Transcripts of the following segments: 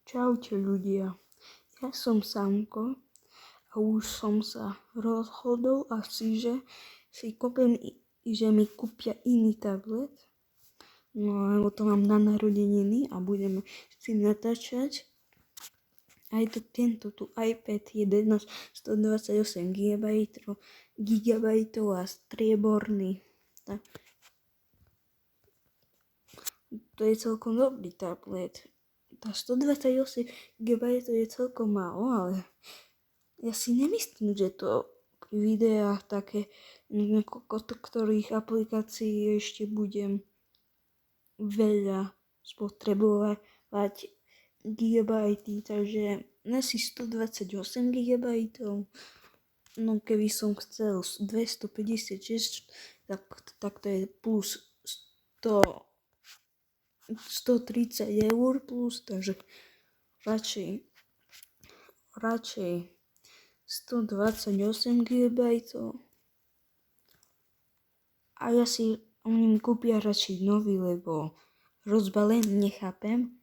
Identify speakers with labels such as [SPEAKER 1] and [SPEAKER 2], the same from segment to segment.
[SPEAKER 1] Čaute ľudia, ja som Samko a už som sa rozhodol asi, že si kúpim, že mi kúpia iný tablet. No lebo to mám na narodeniny a budeme s tým natáčať. Aj to tento tu iPad 11 128 GB a strieborný. Tak. To je celkom dobrý tablet. Tá 128 GB je celkom málo, ale ja si nemyslím, že to pri videách také, ktorých aplikácií ešte budem veľa spotrebovať gigabajty, takže asi 128 GB. No keby som chcel 256, tak to je plus 130 eur plus, takže radšej 128 GB. A ja si oni mi kúpia radšej nový, lebo rozbalený nechápem.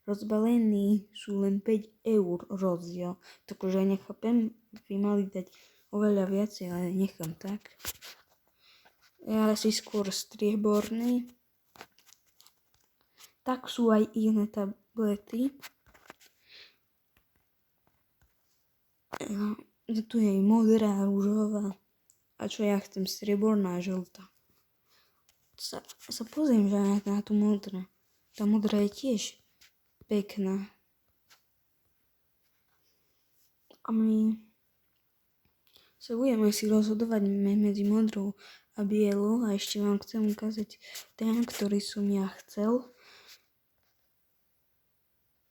[SPEAKER 1] Rozbalení sú len 5 eur rozdiel. Takže nechápem, by mali dať oveľa viacej, ale nechám tak. Ja si skôr strieborný. Tak sú aj iné tablety. Tu je modrá, ružová. A čo ja chcem, strieborná a žltá. Sa pozriem na tú modrú. Tá modrá je tiež pekná. A my sa budeme si rozhodovať medzi modrou a bielou. A ešte vám chcem ukázať ten, ktorý som ja chcel.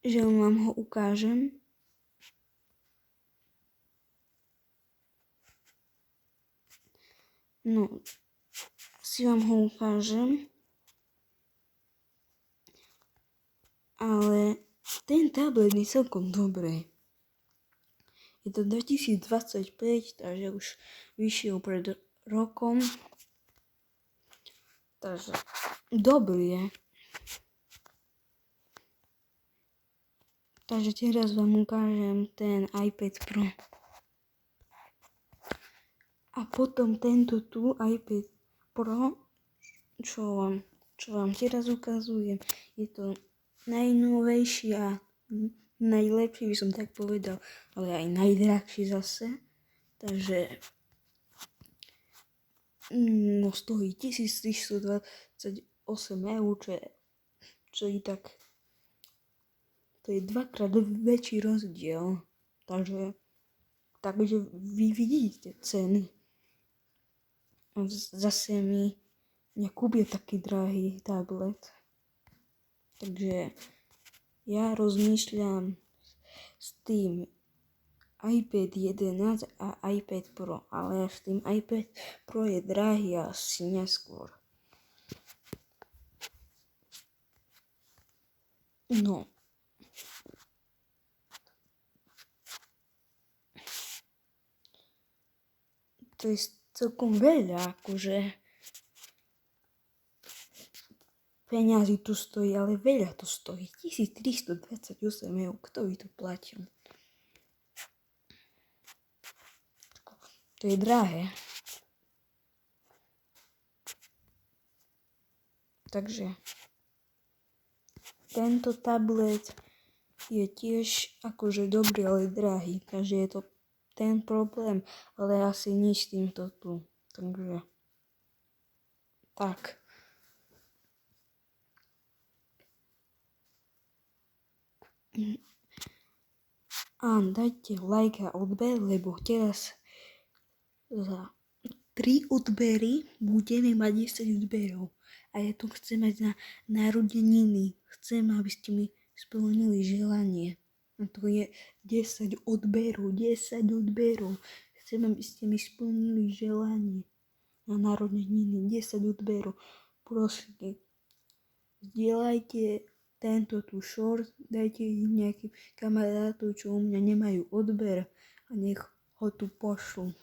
[SPEAKER 1] Že vám ho ukážem. No, si vám ho ukážem. Ale ten tablet je celkom dobrý. Je to 2025, takže už vyšiel pred rokom. Takže dobrý je. Takže teraz vám ukážem ten iPad Pro. A potom tento tu iPad Pro, čo vám teraz ukazujem, je to najnovejší a najlepší, by som tak povedal, ale aj najdrahší zase. Takže stojí 1328 eur, čo je tak, to je dvakrát väčší rozdiel. Takže vy vidíte ceny. Zase mi nekúpia taký drahý tablet. Takže ja rozmýšľam s tým iPad 11 a iPad Pro, ale s tým iPad Pro je drahý asi neskôr. No. To je celkom veľa, akože peňazí tu stojí, ale veľa to stojí. 1328 eur, kto by to platil? To je drahé. Takže tento tablet je tiež akože dobrý, ale drahý. Takže je to ten problém, ale asi nič s týmto tu. Takže tak. A dajte like a odber, lebo teraz za 3 odbery budeme mať 10 odberov. A ja to chcem mať na narodeniny. Chcem, aby ste mi splnili želanie. A to je 10 odberov. Chcem, aby ste mi splnili želanie na narodeniny. 10 odberov. Prosím, zdieľajte tento tu short, dajte ich nejakým kamarátov, čo u mňa nemajú odber a nech ho tu pošlu.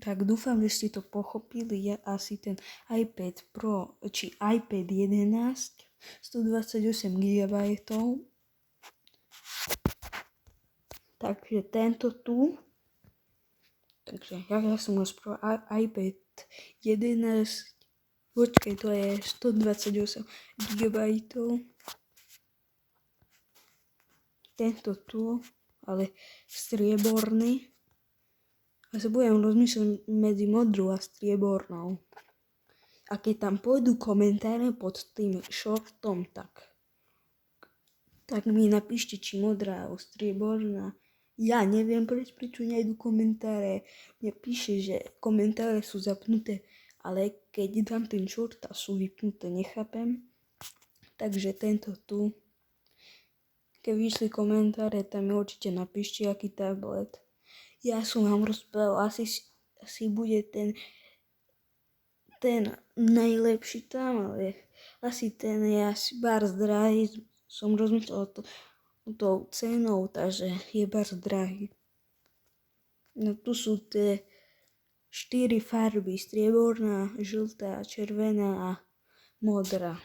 [SPEAKER 1] Tak dúfam, že ste to pochopili. Ja asi ten iPad Pro či iPad 11 128 GB. Takže tento tu. Takže ja som rozprával iPad 11. Počkej, to je 128 GB. Tento tu, ale strieborný. A sa budem rozmýšľať medzi modrou a striebornou. A keď tam pôjdu komentáre pod tým shortom, tak mi napíšte, či modrá alebo strieborná. Ja neviem, prečo nejdu komentáre. Mne píše, že komentáre sú zapnuté, ale keď dám ten short a sú vypnuté, nechápem. Takže tento tu. Keď vyšli komentáre, tam mi určite napíšte, aký tablet. Ja som vám rozprával, asi bude ten najlepší tam, ale asi ten je asi bars drahý. Som rozmýšľal tou cenou, takže je bars drahý. No tu sú tie 4 farby, strieborná, žltá, červená a modrá.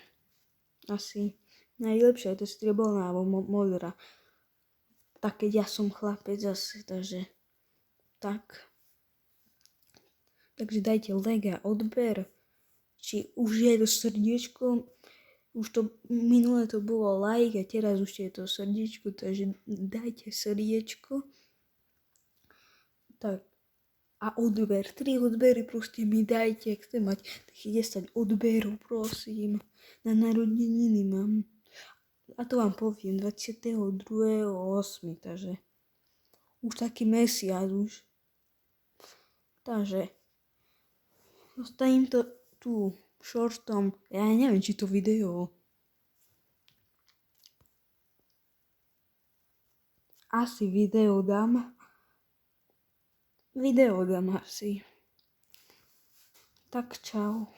[SPEAKER 1] Asi najlepšia je to strieborná alebo modrá. Tak keď ja som chlapec zase, takže tak. Takže dajte like a odber. Či už je to srdiečko. Už to minule to bolo like a teraz už je to srdiečko, takže dajte srdiečko. Tak. A odber. 3 odbery proste mi dajte. Chcem mať tých 10 odberov, prosím. Na narodeniny mám. A to vám poviem 22.8. Takže už taký mesiac už. Takže zostaním to tu shortom. Ja neviem, či to video. Asi video dám. Video dám asi. Tak čau.